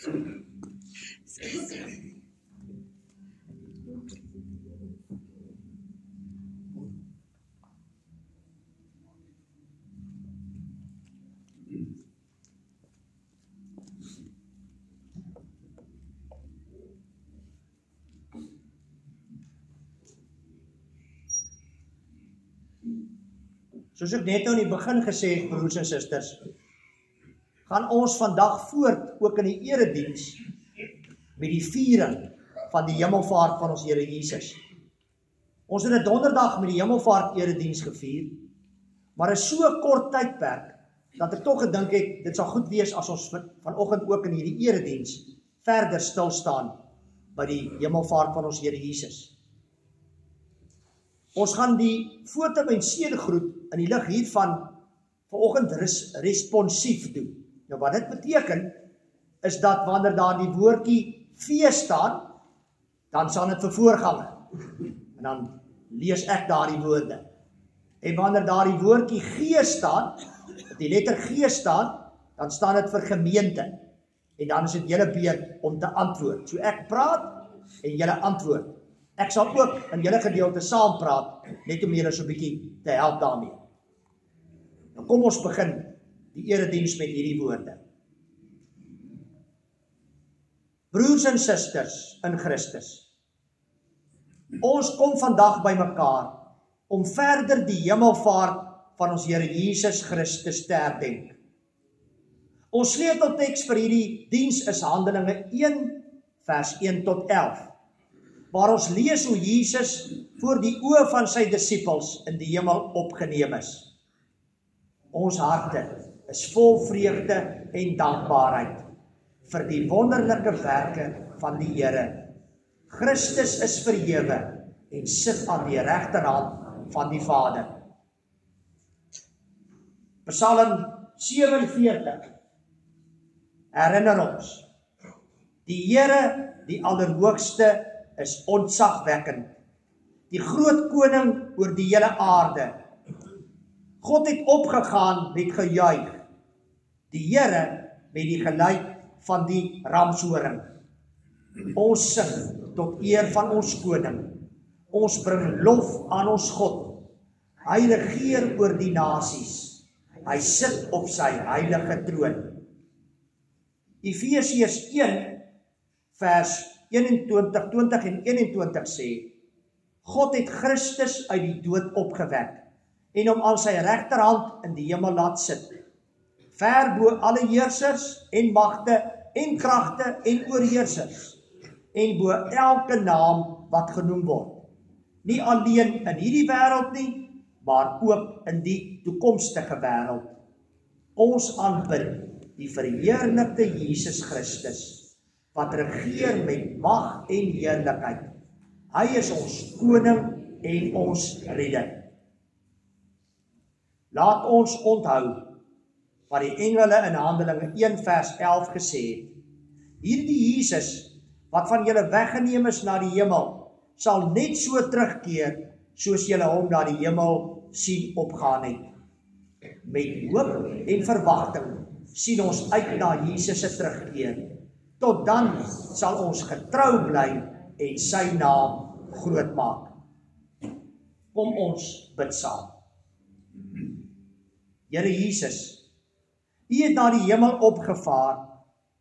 Soos ek net nou in die begin gesê het, broers en susters, gaan ons vandag voort, ook in die erediens, met die viering van die hemelvaart van ons Here Jesus. Ons het 'n donderdag met die hemelvaart erediens gevier, maar is so 'n kort tydperk, dat ek tog gedink het, dit sal goed wees as ons vanoggend ook in hierdie erediens verder stil staan by die hemelvaart van ons Here Jesus. Ons gaan die foto en sedegroet in die lig hiervan vanoggend responsief doen. Nou wat dit beteken, is dat wanneer daar die woordjie fees staan, dan sal dit vir voorganger. En dan lees ek daardie woorde. En wanneer daar die woordjie G staan, die letter G staan, dan staan dit vir gemeente. En dan is dit julle beurt om te antwoord. So ek praat en julle antwoord. Ek sal ook in julle gedeelte saam praat, net om julle so 'n bietjie te help daarmee. Nou kom ons begin die erediens met hierdie woorde. Broers en susters in Christus, ons kom vandag by mekaar om verder die hemelvaart van ons Here Jesus Christus te herdenk. Ons sleutelteks vir hierdie diens is Handelinge 1 vers 1 tot 11, waar ons lees hoe Jesus voor die oë van sy disippels in die hemel opgeneem is. Ons harte is vol vreugde en dankbaarheid vir die wonderlike werke van die Here. Christus is verhewe en sit aan die regterhand van die Vader. Psalm 47 herinner ons, die Here, die Allerhoogste, is ontzagwekkend, die groot koning oor die hele aarde. God het opgegaan met gejuich, die Here met die geluid van die ramshoring. Ons sing tot eer van ons koning, ons bring lof aan ons God, hy regeer oor die nasies, hy sit op sy heilige troon. Efesiërs 1 vers 21, 20 en 21 sê, God het Christus uit die dood opgewek en hom aan sy regterhand in die hemel laat sit, ver bo alle heersers en magte en kragte en oorheersers, en bo elke naam wat genoem word, nie alleen in hierdie wêreld nie, maar ook in die toekomstige wêreld. Ons aanbid die verheerlikte Jesus Christus, wat regeer met mag en heerlikheid. Hy is ons koning en ons redder. Laat ons onthou wat die engele in Handelinge 1 vers 11 gesê het. Hierdie Jesus, wat van julle weggeneem is na die hemel, sal net so terugkeer, soos julle hom na die hemel sien opgaan het. Met hoop en verwagting sien ons uit na Jesus se terugkeer. Tot dan sal ons getrou bly en sy naam groot maak. Kom ons bid saam. Here Jesus, U het na die hemel opgevaar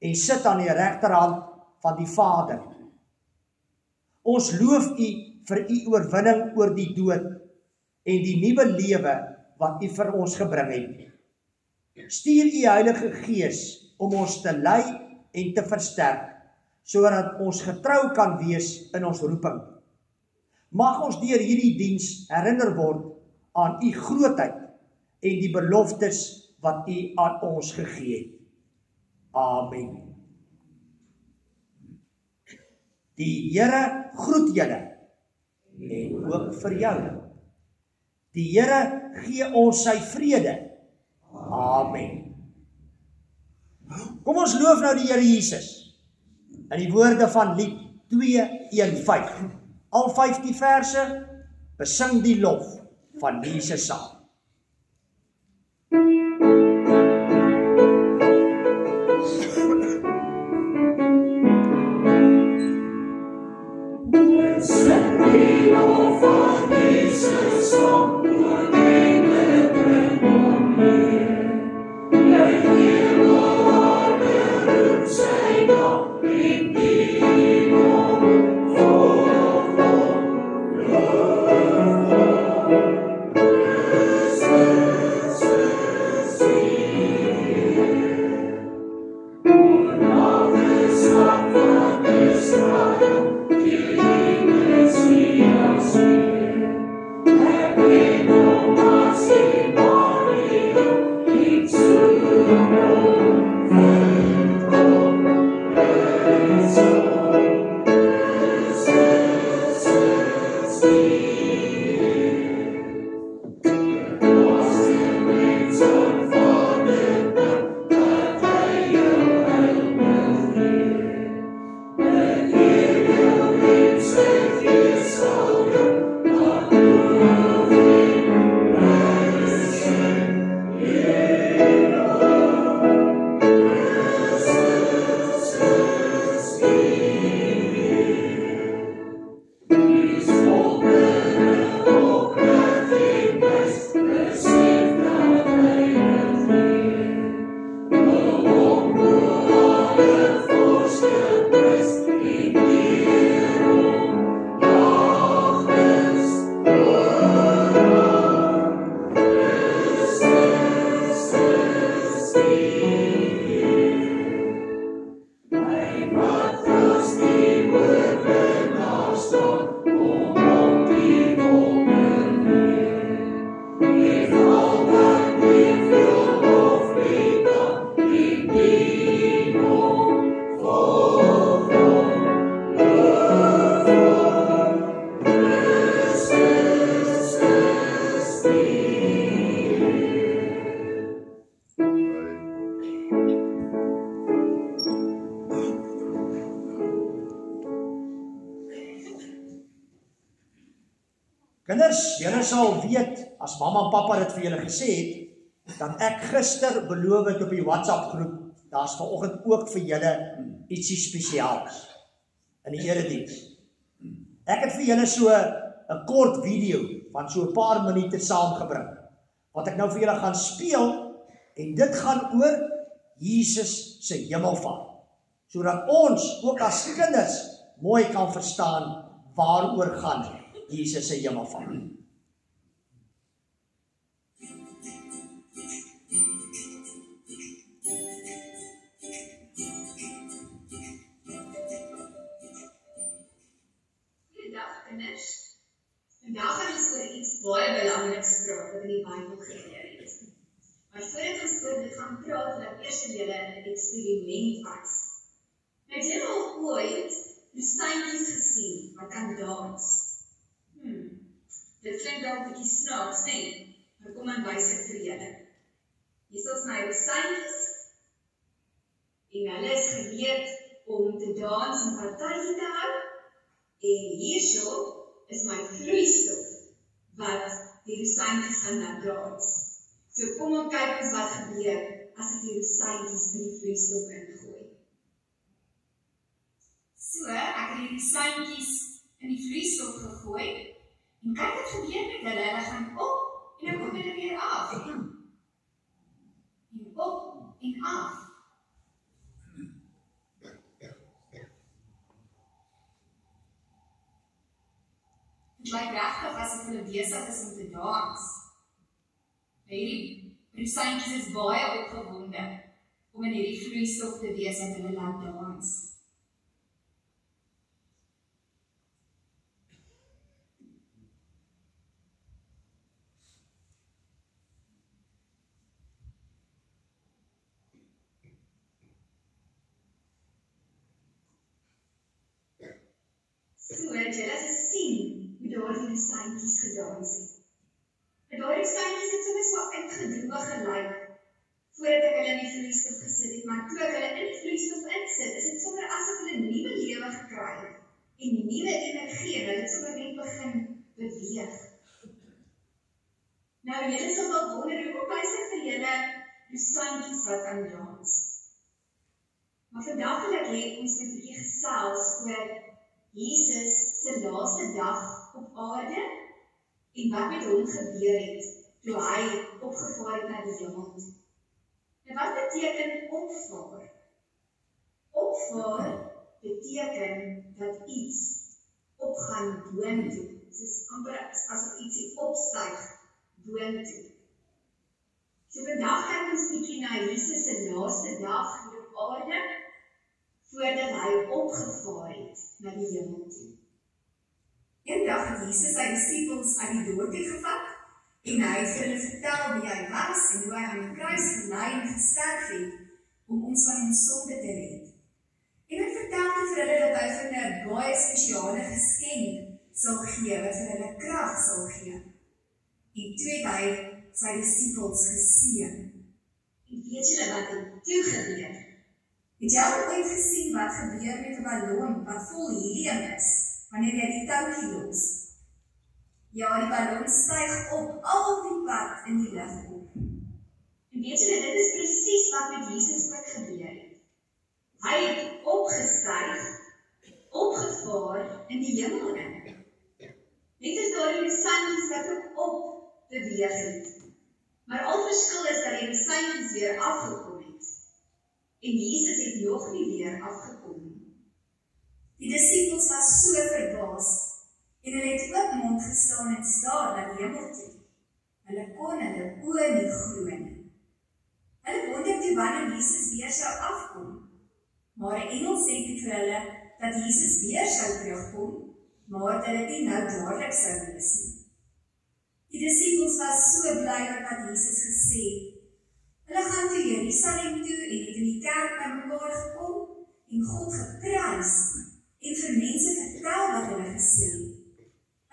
en sit aan die regterhand van die Vader. Ons loof U vir U oorwinning oor die dood en die nuwe lewe wat U vir ons gebring het. Stuur U Heilige Gees om ons te lei en te versterk, sodat ons getrou kan wees in ons roeping. Mag ons deur hierdie diens herinner word aan U grootheid en die beloftes wat U aan ons gegee het. Amen. Die Here groet julle en ook vir jou. Die Here gee ons sy vrede. Amen. Kom ons loof nou die Here Jesus in die woorde van lied 215. Al 15 verse besing die lof van Jesus saam. Kinders, julle sal weet, as mamma en pappa dit vir julle gesê het, dat ek gister beloof het op die WhatsApp groep, daar's vanoggend ook vir julle ietsie spesiaals in die erediens. Ek het vir julle so 'n kort video van so 'n paar minute saamgebring, wat ek nou vir julle gaan speel, en dit gaan oor Jesus se hemelvaart, sodat ons ook as kinders mooi kan verstaan waaroor gaan Jesus se hemelvaart. Vandag gaan ons oor iets baie belangriks praat wat in die Bybel gebeur het. Maar voordat ons oor dit gaan praat, laat eers julle 'n eksperiment was. Het julle al ooit rosyntjies gesien wat kan dans? Dit klink dalk 'n bietjie snaaks, nee, maar kom aan wys dit vir julle. Hier is my rosyntjies en hulle is gereed om te dans en partytjie te hou. En hierso is my vloeistof wat die rosyntjies gaan laat dans. So kom ons kyk ons wat gebeur as ek die rosyntjies in die vloeistof ingooi. So, ek het die rosyntjies in die vloeistof gegooi en kyk wat gebeur met hulle. Hulle gaan op en dan kom hulle weer af. En op en af. Het lyk regtig asof hulle besig is om te dans. Hierdie rosyntjies is baie opgewonde om in hierdie vloeistof te wees en hulle laat dans. So het julle gesien hoe daardie rosyntjies gedans het. En daardie rosyntjies het soms so uitgedroog gelyk voordat ek hulle in die vloeistof gesit het, maar toe ek hulle in die vloeistof insit, is dit sommer asof hulle nuwe lewe gekry het en nuwe energie en hulle het sommer net begin beweeg. Nou, julle sal wel wonder hoekom wys ek vir julle rosyntjies wat kan dans. Maar vandag wil ek hê ons moet 'n bietjie gesels oor Jesus se laaste dag op aarde en wat met hom gebeur het toe hy opgevaar het na die hemel toe. En wat beteken opvaar? Opvaar beteken dat iets opgaan boontoe. Dit is amper asof ietsie opstyg boontoe. So vandag kyk ons bietjie na Jesus se laaste dag hier op aarde voordat hy opgevaar het na die hemel toe. Eendag het Jesus sy disippels uit die dorp gevat en hy het vir hulle vertel wie hy was en hoe hy aan die kruis gelei en gesterf het om ons van ons sonde te red. En hy vertelde vir hulle dat hy vir hulle 'n baie spesiale geskenk sal gee wat vir hulle krag sal gee. En toe het hy sy disippels geseën. En weet julle wat het toe gebeur? Het jy al ooit gesien wat gebeur met 'n ballon wat vol helium is, wanneer jy die touwtjie los? Ja, die ballon styg op al die pad in die lug op. En weet julle, dit is presies wat met Jesus ook gebeur het. Hy het opgestyg, opgevaar in die hemel in. Net as daardie rosyntjies wat ook op beweeg het. Maar al verskil is dat die rosyntjies weer afgekom het. En Jesus het nog nie weer afgekom nie. Die disippels was so verbaas en hulle het oopmond gestaan en staar na die hemel toe. Hulle kon hulle oë nie glo nie. Hulle wonder toe wanneer Jesus weer sou afkom. Maar 'n engel sê toe vir hulle dat Jesus weer sou terugkom, maar dat dit nie nou dadelik sou wees nie. Die disippels was so bly oor wat Jesus gesê het. Hulle gaan toe Jerusalem toe en het in die kerk bymekaar gekom en God geprys en vir mense vertel wat hulle gesien het.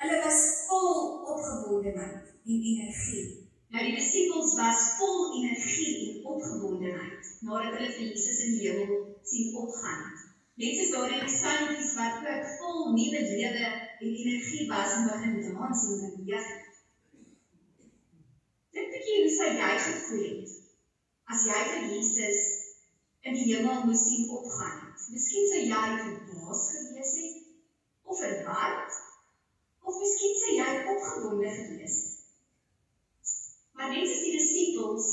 Hulle was vol opgewondenheid en energie. Nou die disippels was vol energie en opgewondenheid nadat hulle vir Jesus in die hemel sien opgaan. Net soos daardie seintjies wat ook vol nuwe lewe en energie was en begin dans en beweeg. Dink bietjie hoe sou jy gevoel het as jy vir Jesus in die hemel moes sien opgaan het? Miskien sou jy verbaas gewees het, of verward, of miskien sou jy opgewonde gewees het. Maar net as die disippels,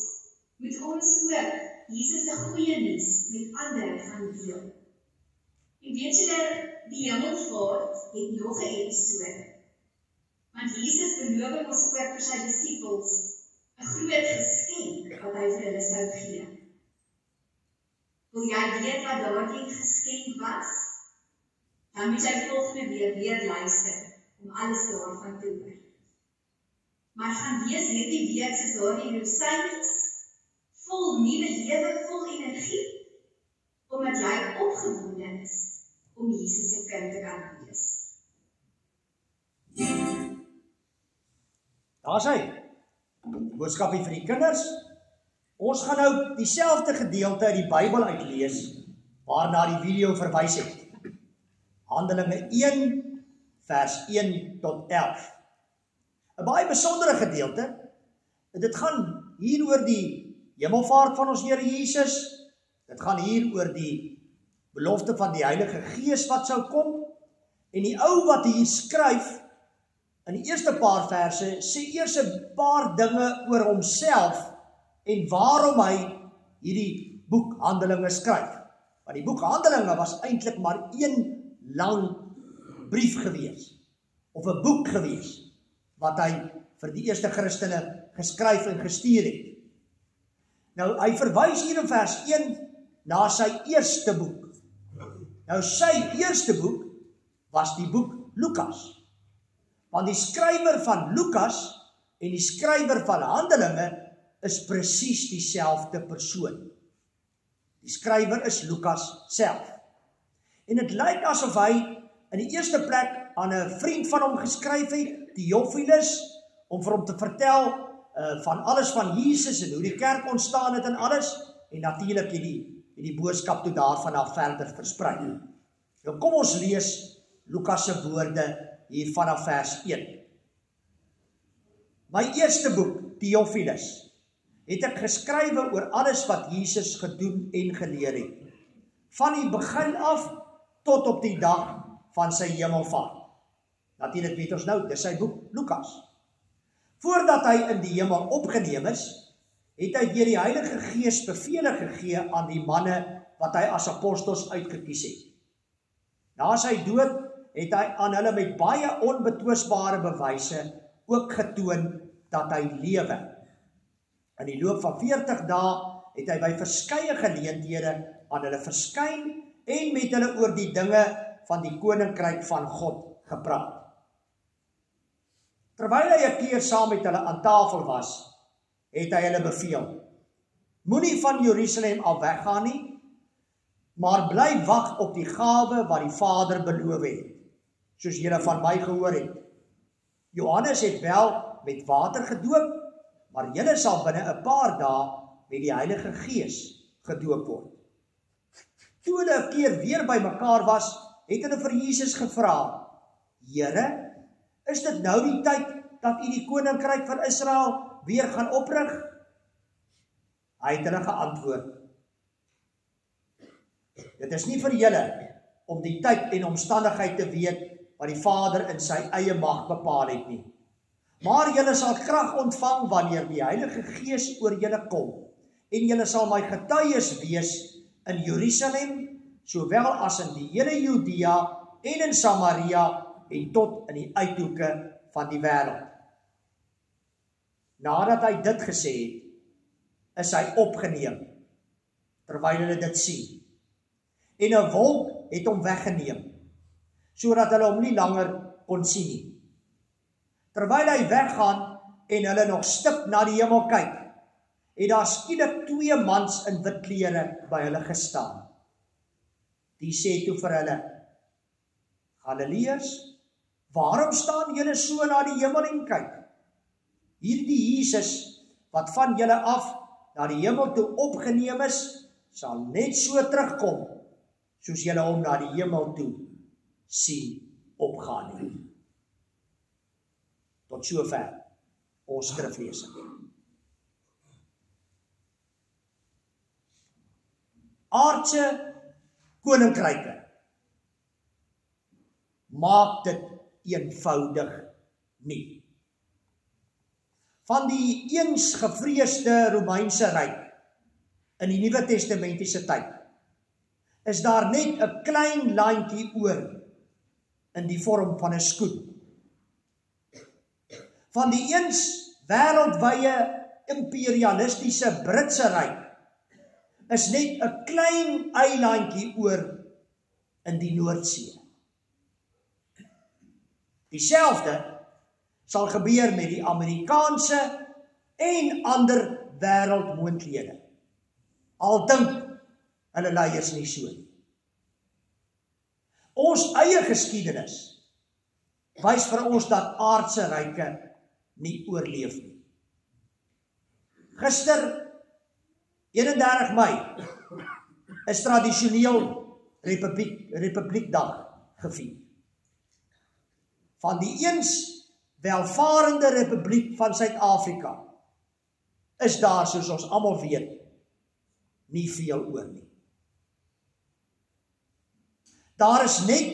moet ons ook Jesus se goeie nuus met ander gaan deel. En weet julle, die hemelvaart het nog 'n episode. Want Jesus beloof ons ook vir sy disippels 'n groot geskenk wat hy vir hulle sou gee. Wil jy weet wat daardie geskenk was? Dan moet jy volgende week weer luister om alles daarvan te hoor. Maar gaan wees hierdie week soos daardie rosyntjies, vol nuwe lewe, vol energie, omdat jy opgewonde is om Jesus se kind te kan wees. Daar's hy. Boodskapie vir die kinders. Ons gaan nou dieselfde gedeelte uit die Bybel uitlees waarna die video verwys het. Handelinge 1 vers 1 tot 11. 'n Baie besondere gedeelte. Dit gaan hier oor die hemelvaart van ons Here Jesus. Dit gaan hier oor die belofte van die Heilige Gees wat sou kom. En die ou wat hier skryf in die eerste paar verse sê eers 'n paar dinge oor homself en waarom hy hierdie boek Handelinge skryf. Want die boek Handelinge was eintlik maar een lang brief gewees, of 'n boek gewees, wat hy vir die eerste Christene geskryf en gestuur het. Nou, hy verwys hier in vers 1 na sy eerste boek. Nou, sy eerste boek was die boek Lukas. Want die skrywer van Lukas en die skrywer van Handelinge is presies dieselfde persoon. Die skrywer is Lukas self. En dit lyk asof hy in die eerste plek aan 'n vriend van hom geskryf het, Theophilus, om vir hom te vertel van alles van Jesus en hoe die kerk ontstaan het en alles, en natuurlik die boodskap toe daarvan af verder versprei. Nou kom ons lees Lukas se woorde hier vanaf vers 1. My eerste boek, Theophilus, het ek geskrywe oor alles wat Jesus gedoen en geleer het, van die begin af tot op die dag van sy hemelvaart. Natuurlik weet ons nou, dis sy boek Lukas. Voordat hy in die hemel opgeneem is, het hy deur die Heilige Gees bevele gegee aan die manne wat hy as apostels uitgekies het. Na sy dood het hy aan hulle met baie onbetwisbare bewyse ook getoon dat hy lewe. In die loop van 40 dae het hy by verskeie geleenthede aan hulle verskyn en met hulle oor die dinge van die koninkryk van God gepraat. Terwyl hy 'n keer saam met hulle aan tafel was, het hy hulle beveel: moenie van Jerusalem af weggaan nie, maar bly wag op die gawe wat die Vader beloof het, soos julle van my gehoor het. Johannes het wel met water gedoop, maar julle sal binne 'n paar dae met die Heilige Gees gedoop word. Toe hulle 'n keer weer by mekaar was, het hulle vir Jesus gevra: Here, is dit nou die tyd dat u die koninkryk van Israel weer gaan oprig? Hy het hulle geantwoord: dit is nie vir julle om die tyd en omstandigheid te weet wat die Vader in sy eie mag bepaal het nie. Maar julle sal krag ontvang wanneer die Heilige Gees oor julle kom, en julle sal my getuies wees in Jerusalem, sowel as in die hele Judea en in Samaria en tot in die uithoeke van die wêreld. Nadat hy dit gesê het, is hy opgeneem, terwyl hulle dit sien. En 'n wolk het hom weggeneem, sodat hulle hom nie langer kon sien nie. Terwyl hy weggaan en hulle nog stip na die hemel kyk, het daar skielik 2 mans in wit klere by hulle gestaan. Die sê toe vir hulle: Galileërs, waarom staan julle so na die hemel en kyk? Hierdie Jesus, wat van julle af na die hemel toe opgeneem is, sal net so terugkom, soos julle hom na die hemel toe sien opgaan nie. Tot sover ons skriflesing. Aardse koninkryke maak dit eenvoudig nie. Van die eens gevreesde Romeinse ryk in die Nuwe Testamentiese tyd is daar net 'n klein landjie oor in die vorm van 'n skoen. Van die eens wêreldwye imperialistiese Britse ryk is net 'n klein eilandjie oor in die Noordsee. Dieselfde sal gebeur met die Amerikaanse en ander wêreldmoondhede. Al dink hulle leiers nie so nie. Ons eie geskiedenis wys vir ons dat aardse ryke nie oorleef nie. Gister, 31 Mei, is tradisioneel Republiekdag gevier. Van die eens welvarende Republiek van Suid-Afrika is daar, soos ons almal weet, nie veel oor nie. Daar is net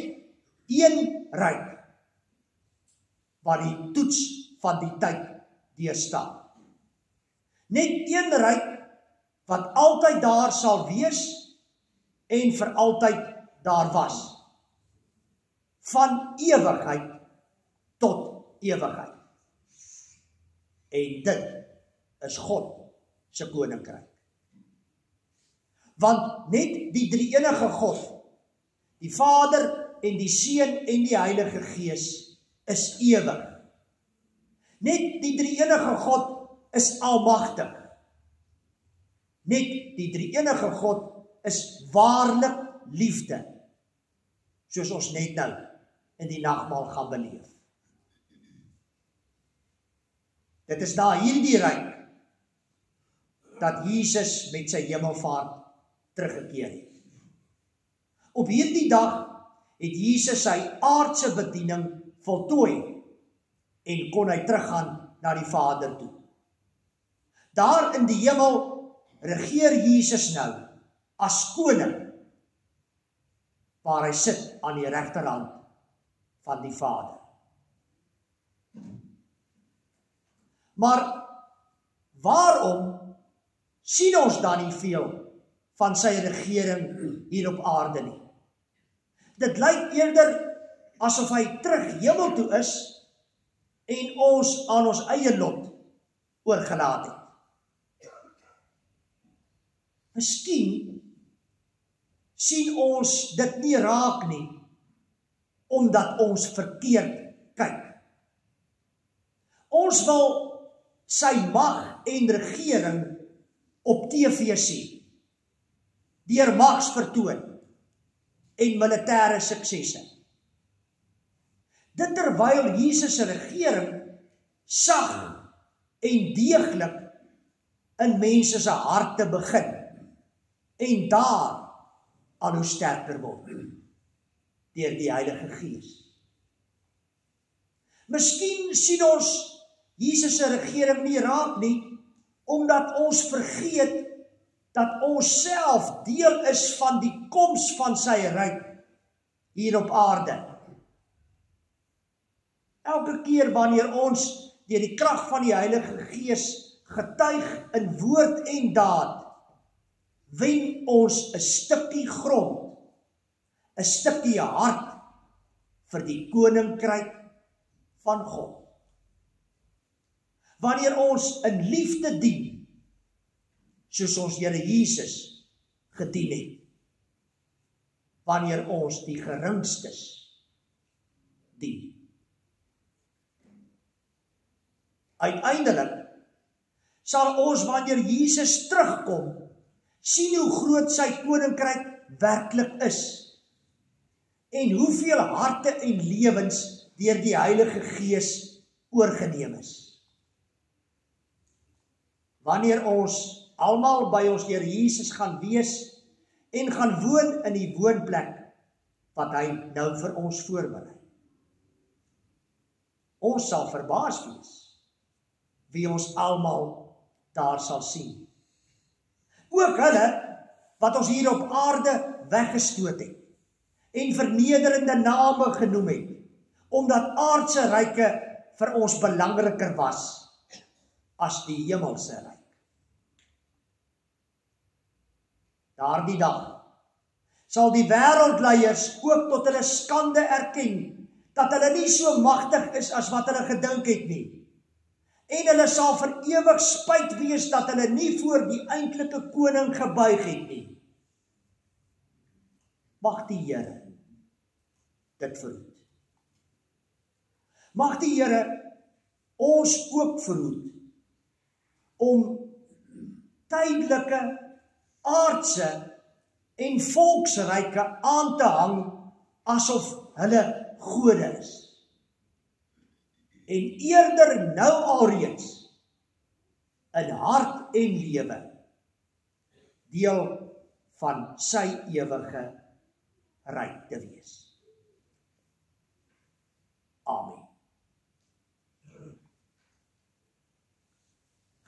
een ryk wat die toets van die tyd deurstaan. Net een ryk wat altyd daar sal wees en vir altyd daar was. Van ewigheid tot ewigheid. En dit is God se koninkryk. Want net die drie-enige God, die Vader en die Seun en die Heilige Gees, is ewig. Net die drie-enige God is almagtig. Net die drie-enige God is waarlik liefde, soos ons net nou in die nagmaal gaan beleef. Dit is na hierdie ryk dat Jesus met sy hemelvaart teruggekeer het. Op hierdie dag het Jesus sy aardse bediening voltooi en kon hy teruggaan na die Vader toe. Daar in die hemel regeer Jesus nou as koning, waar hy sit aan die regterhand van die Vader. Maar waarom sien ons dan nie veel van sy regering hier op aarde nie? Dit lyk eerder asof hy terug hemel toe is en ons aan ons eie lot oorgelaat het. Miskien sien ons dit nie raak nie, omdat ons verkeerd kyk. Ons wil sy mag en regering op TV sien, deur magsvertoon en militêre suksesse. Dit terwyl Jesus se regering sag en deeglik in mense se harte begin en daar al hoe sterker word deur die Heilige Gees. Miskien sien ons Jesus se regering nie raak nie, omdat ons vergeet dat ons self deel is van die koms van sy ryk hier op aarde. Elke keer wanneer ons deur die krag van die Heilige Gees getuig in woord en daad, wen ons 'n stukkie grond, 'n stukkie hart vir die koninkryk van God. Wanneer ons in liefde dien, soos ons Here Jesus gedien het. Wanneer ons die geringstes dien. Uiteindelik sal ons, wanneer Jesus terugkom, sien hoe groot sy koninkryk werklik is en hoeveel harte en lewens deur die Heilige Gees oorgeneem is. Wanneer ons almal by ons Here Jesus gaan wees en gaan woon in die woonplek wat hy nou vir ons voorberei. Ons sal verbaas wees wie ons almal daar sal sien. Ook hulle wat ons hier op aarde weggestoot het en vernederende name genoem het, omdat aardse ryke vir ons belangriker was as die hemelse ryk. Daardie dag sal die wêreldleiers ook tot hulle skande erken dat hulle nie so magtig is as wat hulle gedink het nie. En hulle sal vir ewig spyt wees dat hulle nie voor die eintlike koning gebuig het nie. Mag die Here dit verhoed. Mag die Here ons ook verhoed om tydelike, aardse en volksryke aan te hang asof hulle gode is. En eerder nou alreeds in hart en lewe deel van sy ewige ryk te wees. Amen.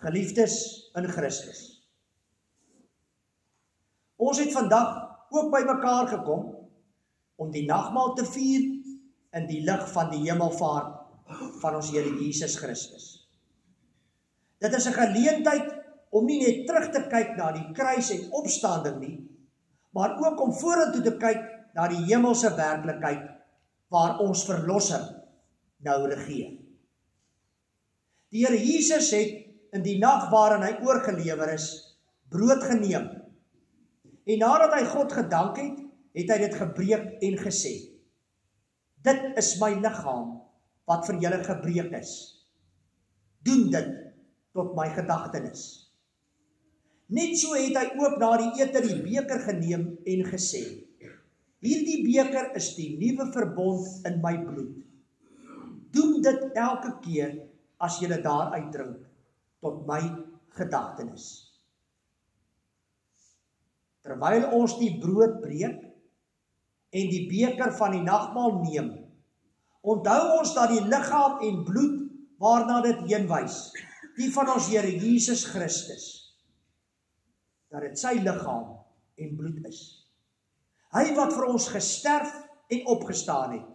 Geliefdes in Christus, ons het vandag ook by mekaar gekom om die nagmaal te vier in die lig van die hemelvaart van ons Here Jesus Christus. Dit is 'n geleentheid om nie net terug te kyk na die kruis en opstanding nie, maar ook om vorentoe te kyk na die hemelse werklikheid waar ons verlosser nou regeer. Die Here Jesus het in die nag waarin hy oorgelewer is, brood geneem. En nadat hy God gedank het, het hy dit gebreek en gesê: "Dit is my liggaam wat vir julle gebreek is. Doen dit tot my gedagtenis." Net so het hy ook na die ete die beker geneem en gesê: "Hierdie beker is die nuwe verbond in my bloed. Doen dit elke keer as julle daaruit drink, tot my gedagtenis." Terwyl ons die brood breek en die beker van die nagmaal neem, onthou ons dat die liggaam en bloed waarna dit heen wys, die van ons Here Jesus Christus, dat dit sy liggaam en bloed is. Hy wat vir ons gesterf en opgestaan het,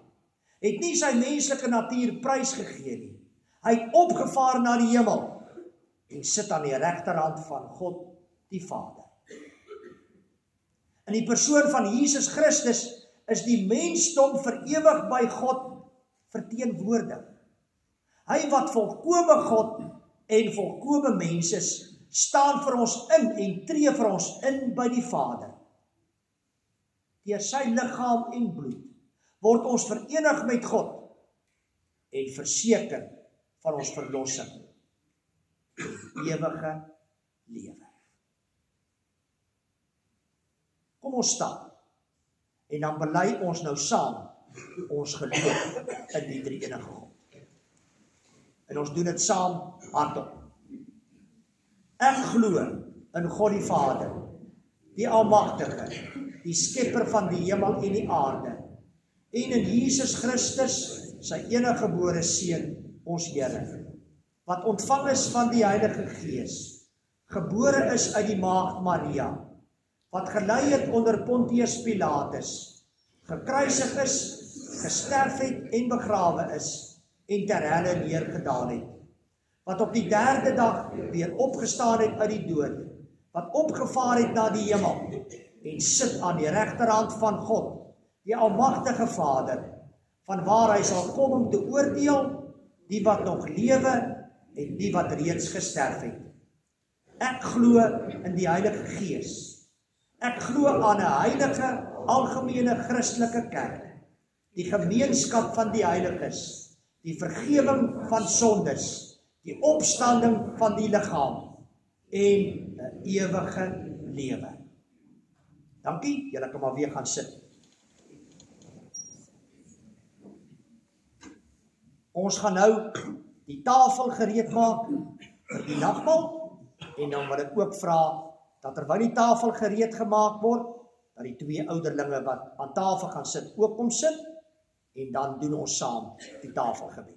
het nie sy menslike natuur prysgegee nie. Hy het opgevaar na die hemel en sit aan die regterhand van God die Vader. In die persoon van Jesus Christus is die mensdom vir ewig by God verteenwoordig. Hy wat volkome God en volkome mens is, staan vir ons in en tree vir ons in by die Vader. Deur sy liggaam en bloed word ons verenig met God en verseker van ons verlossing, ewige lewe. Kom ons staan en dan bely ons nou saam ons geloof in die drie-enige God. En ons doen dit saam hardop. Ek glo in God die Vader, die Almagtige, die skepper van die hemel en die aarde, en in Jesus Christus, sy enige gebore seun, ons Here, wat ontvang is van die Heilige Gees, gebore is uit die maagd Maria, wat gelei het onder Pontius Pilatus, gekruisig is, gesterf het en begrawe is, en ter helle neergedaal het, wat op die derde dag weer opgestaan het uit die dood, wat opgevaar het na die hemel, en sit aan die regterhand van God, die Almagtige Vader, van waar hy sal kom om te oordeel, die wat nog lewe en die wat reeds gesterf het. Ek glo in die Heilige Gees. Ek glo aan 'n heilige, algemene Christelike kerk, die gemeenskap van die heiliges, die vergewing van sondes, die opstanding van die liggaam en 'n ewige lewe. Dankie, julle kan maar weer gaan sit. Ons gaan nou die tafel gereed maak vir die nagmaal en dan wil ek ook vra dat terwyl die tafel gereed gemaak word, dat die 2 ouderlinge wat aan tafel gaan sit, ook kom sit, en dan doen ons saam die tafelgebed.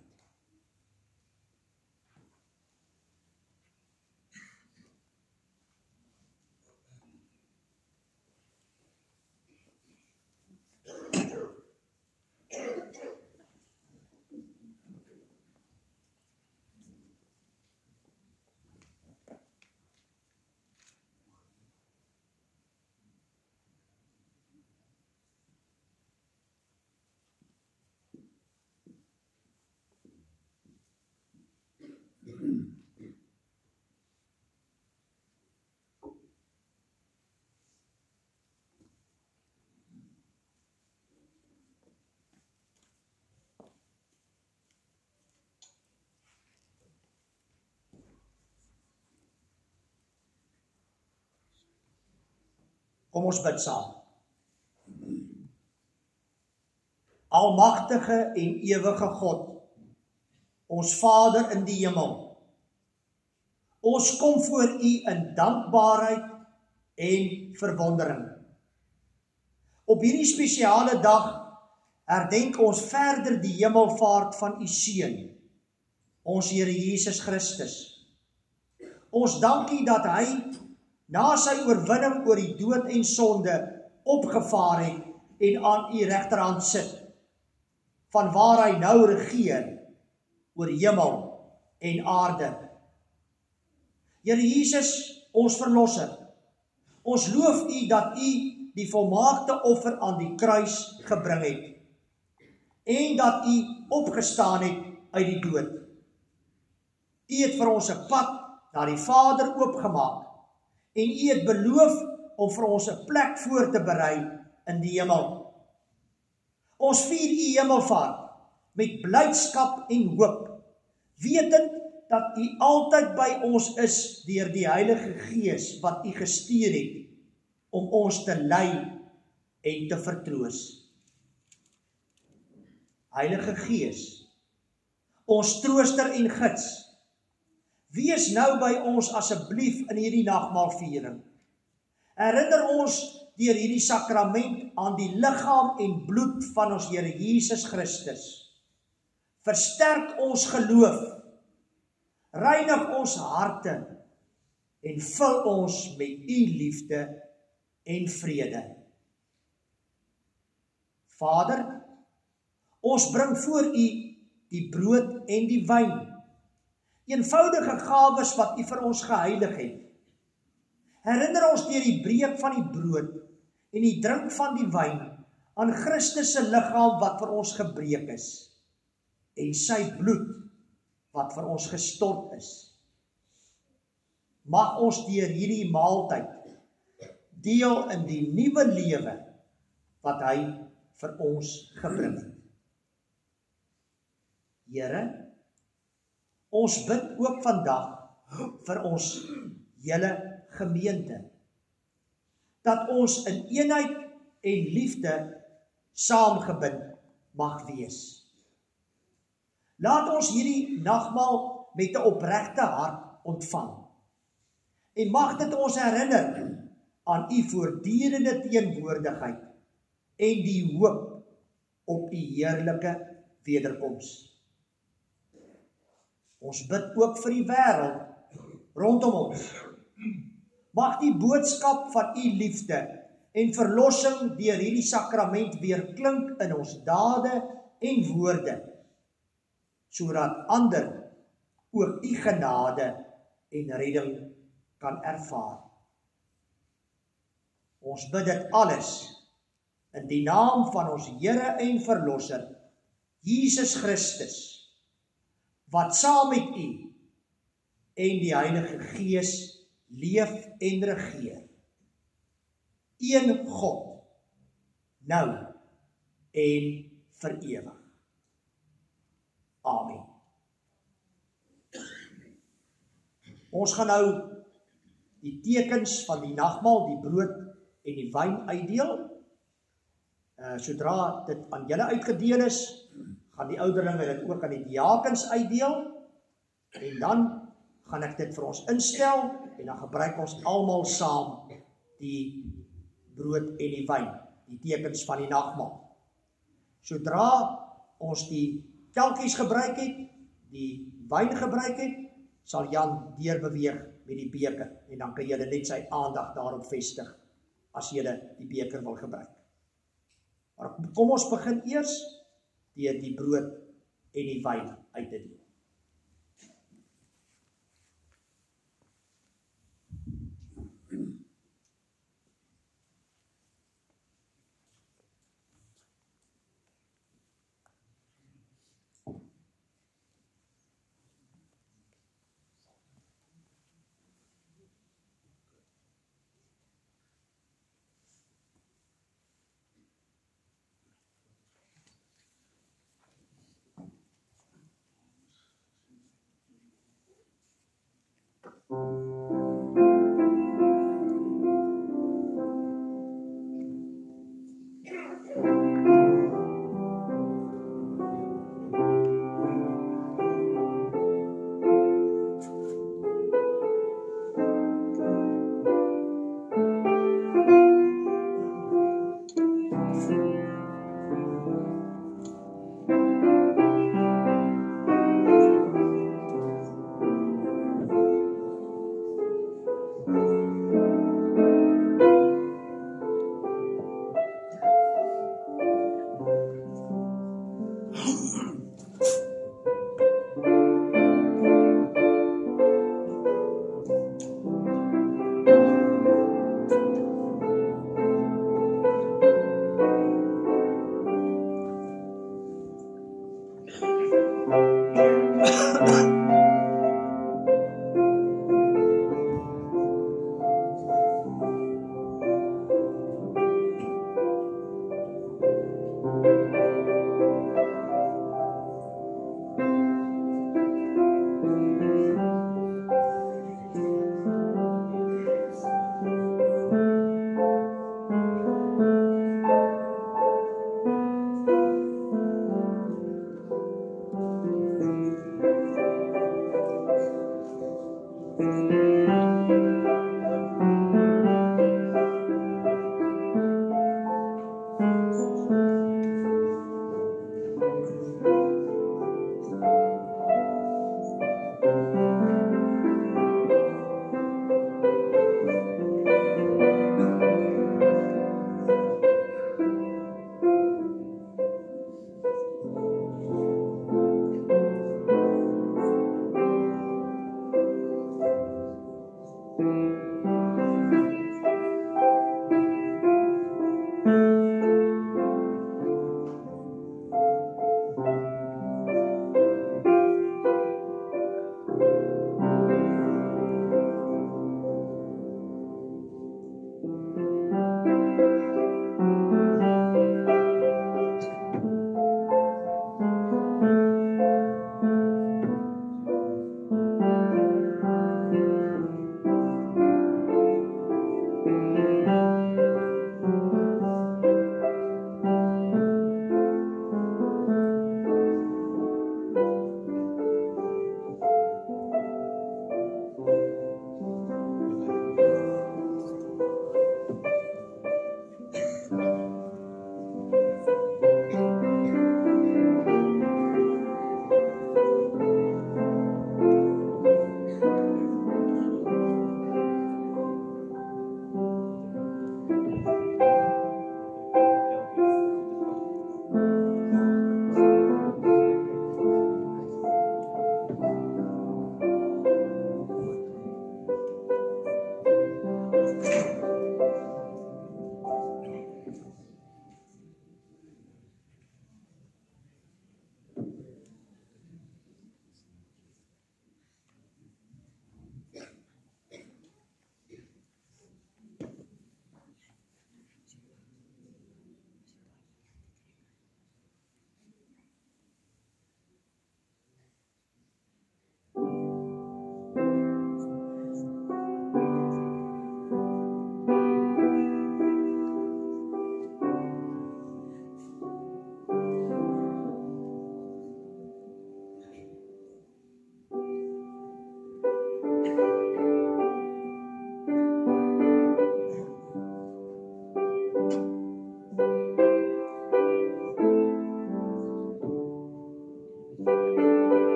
Kom ons bid saam. Almagtige en ewige God, ons Vader in die hemel, ons kom voor U in dankbaarheid en verwondering. Op hierdie spesiale dag herdenk ons verder die hemelvaart van U Seun, ons Here Jesus Christus. Ons dank U dat hy na sy oorwinning oor die dood en sonde opgevaar het en aan U regterhand sit, vanwaar hy nou regeer oor hemel en aarde. Here Jesus, ons verlosser, ons loof U dat U die volmaakte offer aan die kruis gebring het en dat U opgestaan het uit die dood. U het vir ons 'n pad na die Vader oopgemaak en U het beloof om vir ons 'n plek voor te berei in die hemel. Ons vier U hemelvaart met blydskap en hoop, wetend dat U altyd by ons is deur die Heilige Gees wat U gestuur het om ons te lei en te vertroos. Heilige Gees, ons trooster en gids, wees nou by ons asseblief in hierdie nagmaalviering. Herinner ons deur hierdie sakrament aan die liggaam en bloed van ons Here Jesus Christus. Versterk ons geloof, reinig ons harte en vul ons met U liefde en vrede. Vader, ons bring voor U die brood en die wyn, eenvoudige gawes wat U vir ons geheilig het. Herinner ons deur die breek van die brood en die drink van die wyn aan Christus se liggaam wat vir ons gebreek is en sy bloed wat vir ons gestort is. Mag ons deur hierdie maaltyd deel in die nuwe lewe wat hy vir ons gebring het. Here, ons bid ook vandag vir ons hele gemeente, dat ons in eenheid en liefde saamgebind mag wees. Laat ons hierdie nagmaal met 'n opregte hart ontvang en mag dit ons herinner aan U voortdurende teenwoordigheid en die hoop op U heerlike wederkoms. Ons bid ook vir die wêreld rondom ons. Mag die boodskap van U liefde en verlossing deur hierdie sakrament weer klink in ons dade en woorde, sodat ander ook U genade en redding kan ervaar. Ons bid dit alles in die naam van ons Here en Verlosser, Jesus Christus, wat saam met U en die Heilige Gees leef en regeer. Een God, nou en vir ewig. Amen. Ons gaan nou die tekens van die nagmaal, die brood en die wyn uitdeel. Sodra dit aan julle uitgedeel is, gaan die ouderlinge dit ook aan die diakens uitdeel, en dan gaan ek dit vir ons instel, en dan gebruik ons almal saam die brood en die wyn, die tekens van die nagmaal. Sodra ons die kelkies gebruik het, die wyn gebruik het, sal Jan deurbeweeg met die beker en dan kan jy net sy aandag daarop vestig as jy die beker wil gebruik. Maar kom ons begin eers deur die brood en die wyn uit te deel.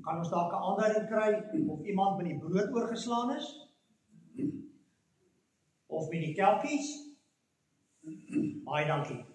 Gaan ons dalk 'n aanduiding kry of iemand met die brood oorgeslaan is? Of met die kelkies? Baie dankie.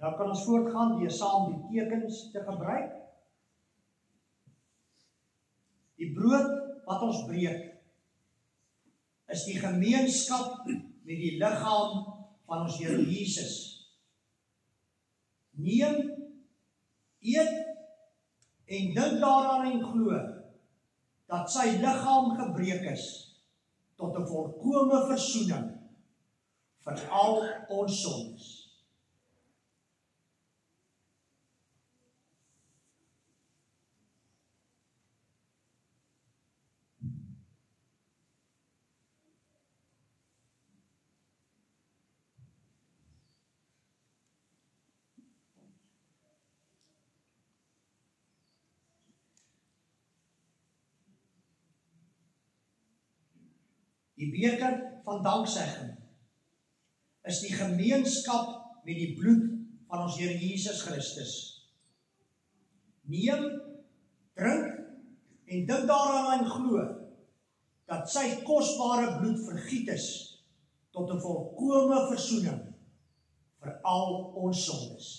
Nou kan ons voortgaan deur saam die tekens te gebruik. Die brood wat ons breek is die gemeenskap met die liggaam van ons Here Jesus. Neem, eet en dink daaraan en glo dat sy liggaam gebreek is tot 'n volkome versoening vir al ons sondes. Die beker van danksegging is die gemeenskap met die bloed van ons Here Jesus Christus. Neem, drink en dink daaraan en glo dat sy kosbare bloed vergiet is tot 'n volkome versoening vir al ons sondes.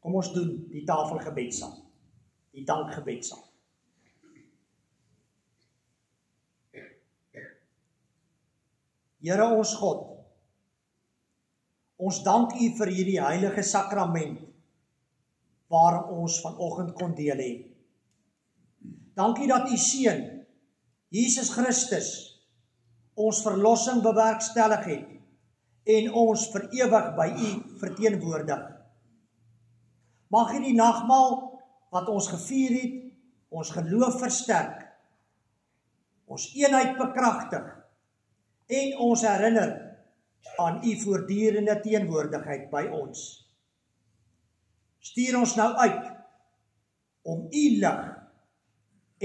Kom ons doen die tafelgebed saam, die dankgebed saam. Here ons God, ons dank U vir hierdie heilige sakrament waar ons vanoggend kon deel hê. Dankie dat U Seun, Jesus Christus, ons verlossing bewerkstellig het en ons vir ewig by U verteenwoordig. Mag U die nagmaal wat ons gevier het, ons geloof versterk, ons eenheid bekragtig en ons herinner aan U voortdurende teenwoordigheid by ons. Stuur ons nou uit om U lig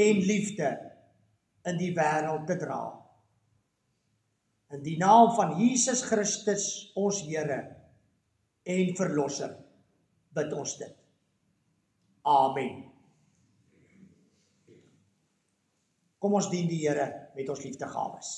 en liefde in die wêreld te dra. In die naam van Jesus Christus, ons Here en Verlosser, bid ons dit. Amen. Kom ons dien die Here met ons liefdegawes.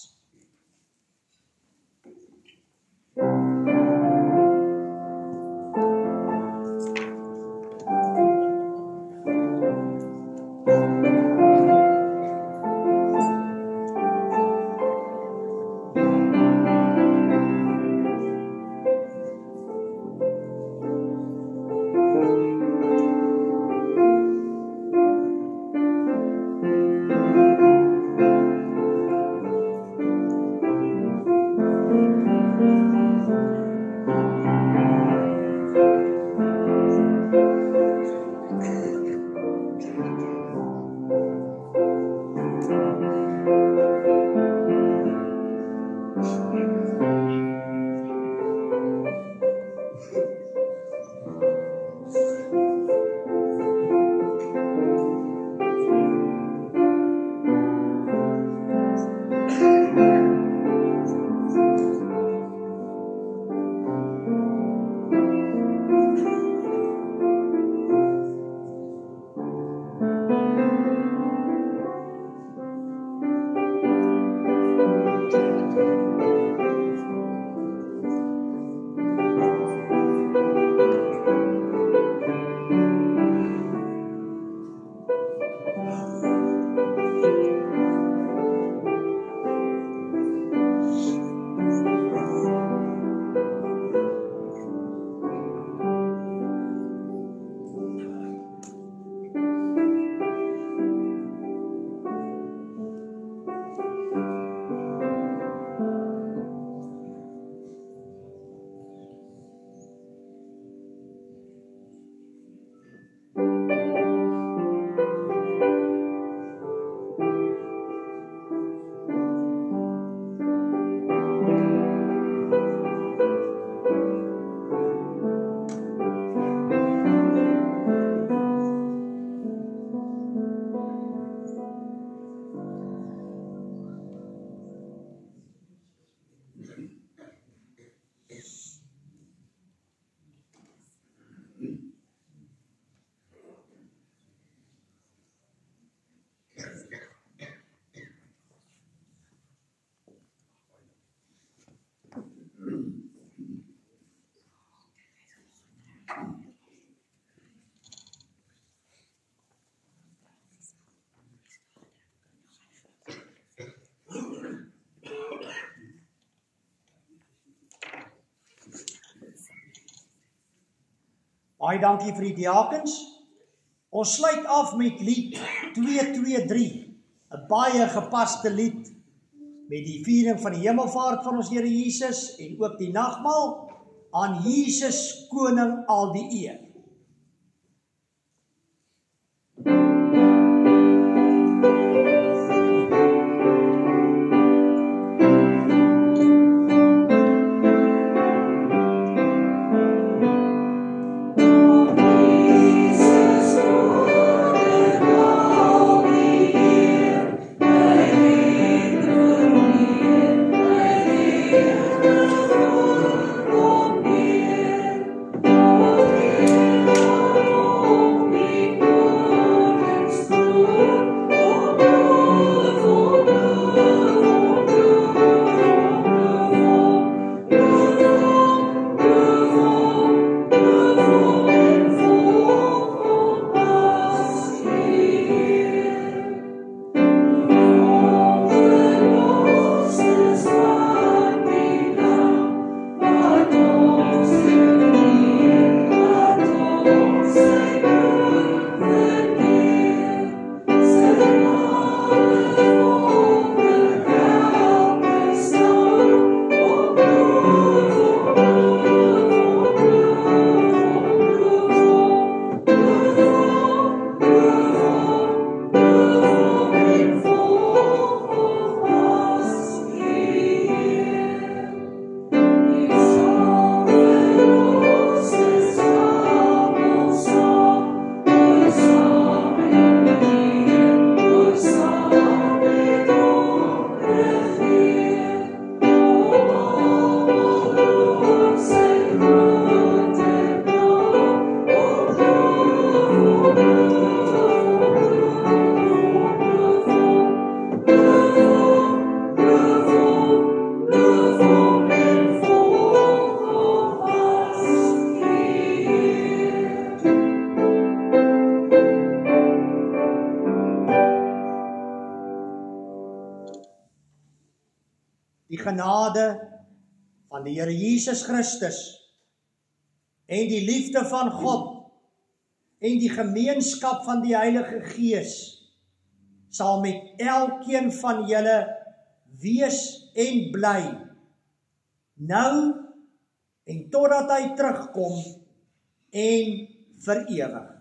Baie dankie vir die diakens. Ons sluit af met lied 223. 'n baie gepaste lied met die viering van die hemelvaart van ons Here Jesus en ook die nagmaal, aan Jesus koning al die eer. Die genade van die Here Jesus Christus en die liefde van God en die gemeenskap van die Heilige Gees sal met elkeen van julle wees en bly, nou en totdat hy terugkom en vir ewig.